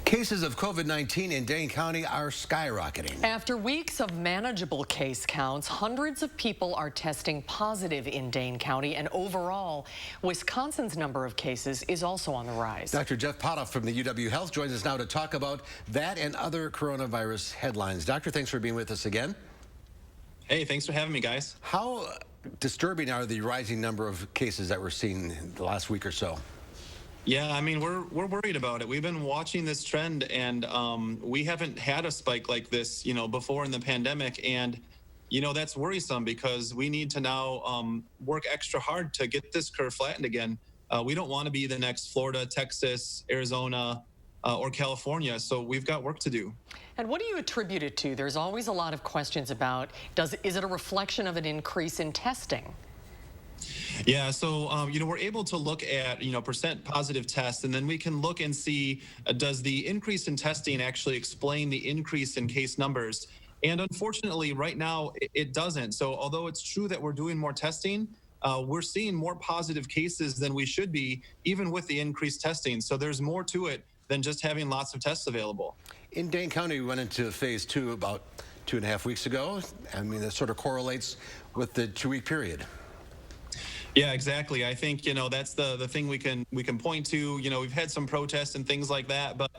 Cases of COVID-19 in Dane County are skyrocketing. After weeks of manageable case counts, hundreds of people are testing positive in Dane County, and overall, Wisconsin's number of cases is also on the rise. Dr. Jeff Pothof from the UW Health joins us now to talk about that and other coronavirus headlines. Doctor, thanks for being with us again. Hey, thanks for having me, guys. How disturbing are the rising number of cases that we're seeing in the last week or so? Yeah, I mean, we're worried about it. We've been watching this trend, and we haven't had a spike like this, before in the pandemic. And, that's worrisome because we need to now work extra hard to get this curve flattened again. We don't want to be the next Florida, Texas, Arizona, or California. So we've got work to do. And what do you attribute it to? There's always a lot of questions about, is it a reflection of an increase in testing? Yeah, so, we're able to look at, percent positive tests, and then we can look and see, does the increase in testing actually explain the increase in case numbers? And unfortunately, right now, it doesn't. So although it's true that we're doing more testing, we're seeing more positive cases than we should be, even with the increased testing. So there's more to it than just having lots of tests available. In Dane County, we went into phase 2 about 2.5 weeks ago. I mean, that sort of correlates with the 2-week period. Yeah, exactly. I think, that's the thing we can point to. We've had some protests and things like that. But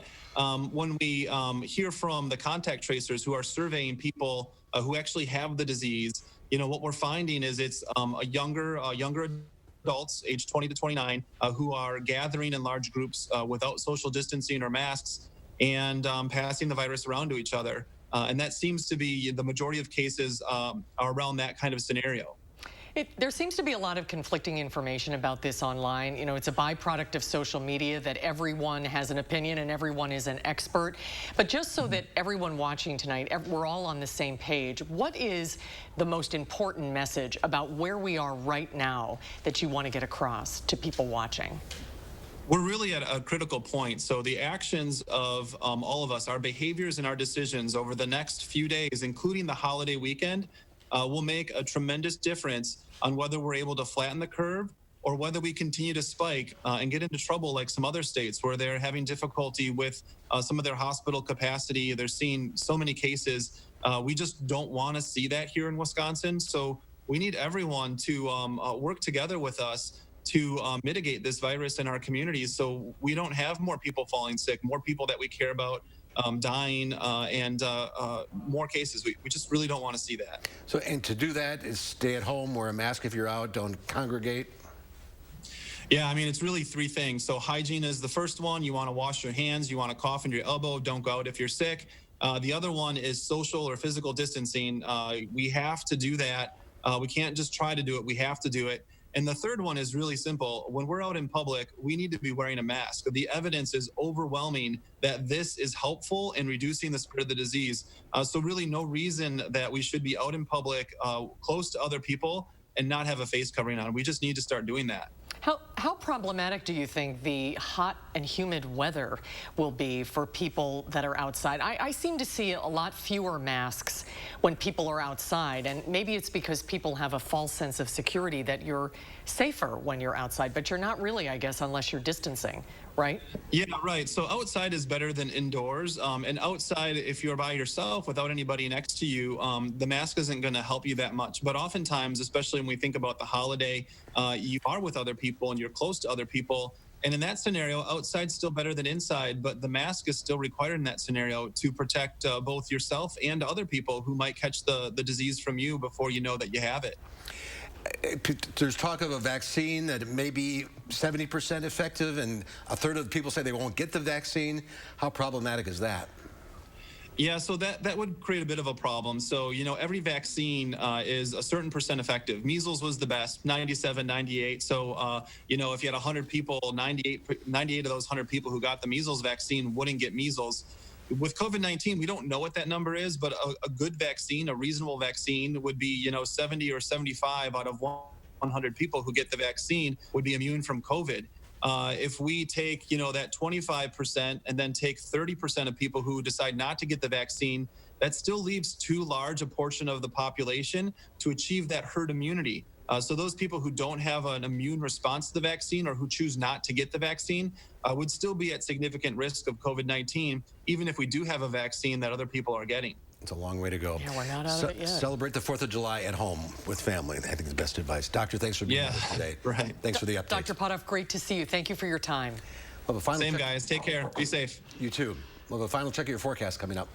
when we hear from the contact tracers who are surveying people who actually have the disease, what we're finding is it's younger adults, age 20 to 29, who are gathering in large groups without social distancing or masks and passing the virus around to each other. And that seems to be the majority of cases are around that kind of scenario. There seems to be a lot of conflicting information about this online. It's a byproduct of social media that everyone has an opinion and everyone is an expert. But just so that everyone watching tonight, we're all on the same page, what is the most important message about where we are right now that you want to get across to people watching? We're really at a critical point. So the actions of all of us, our behaviors and our decisions over the next few days, including the holiday weekend, will make a tremendous difference on whether we're able to flatten the curve or whether we continue to spike and get into trouble like some other states where they're having difficulty with some of their hospital capacity. They're seeing so many cases. We just don't want to see that here in Wisconsin. So we need everyone to work together with us to mitigate this virus in our communities so we don't have more people falling sick, more people that we care about dying, and more cases. We just really don't want to see that. So, and to do that is stay at home, wear a mask if you're out, don't congregate. Yeah, I mean, it's really 3 things. So hygiene is the first one. You want to wash your hands. You want to cough into your elbow. Don't go out if you're sick. The other one is social or physical distancing. We have to do that. We can't just try to do it. We have to do it. And the third one is really simple. When we're out in public, we need to be wearing a mask. The evidence is overwhelming that this is helpful in reducing the spread of the disease. So really no reason that we should be out in public, close to other people, and not have a face covering on. We just need to start doing that. How problematic do you think the hot and humid weather will be for people that are outside? I seem to see a lot fewer masks when people are outside, and maybe it's because people have a false sense of security that you're safer when you're outside, but you're not really, I guess, unless you're distancing, right? Yeah, right. So outside is better than indoors. And outside, if you're by yourself without anybody next to you, the mask isn't going to help you that much. But oftentimes, especially when we think about the holiday, you are with other people and you're close to other people. And in that scenario, outside's still better than inside, but the mask is still required in that scenario to protect both yourself and other people who might catch the disease from you before you know that you have it. There's talk of a vaccine that may be 70% effective, and a third of the people say they won't get the vaccine. How problematic is that? Yeah, so that would create a bit of a problem. So, every vaccine is a certain percent effective. Measles was the best, 97, 98. So, if you had 100 people, 98 of those 100 people who got the measles vaccine wouldn't get measles. With COVID-19, we don't know what that number is, but a good vaccine, a reasonable vaccine would be, 70 or 75 out of 100 people who get the vaccine would be immune from COVID. If we take, that 25% and then take 30% of people who decide not to get the vaccine, that still leaves too large a portion of the population to achieve that herd immunity. So those people who don't have an immune response to the vaccine or who choose not to get the vaccine would still be at significant risk of COVID-19, even if we do have a vaccine that other people are getting. It's a long way to go. Yeah, we're not out of it yet. Celebrate the 4th of July at home with family. I think is the best advice. Doctor, thanks for being with us today. Right. Thanks for the update. Dr. Pothof, great to see you. Thank you for your time. We'll have a final Same, check. guys. Take care. Be safe. You too. We'll have a final check of your forecast coming up.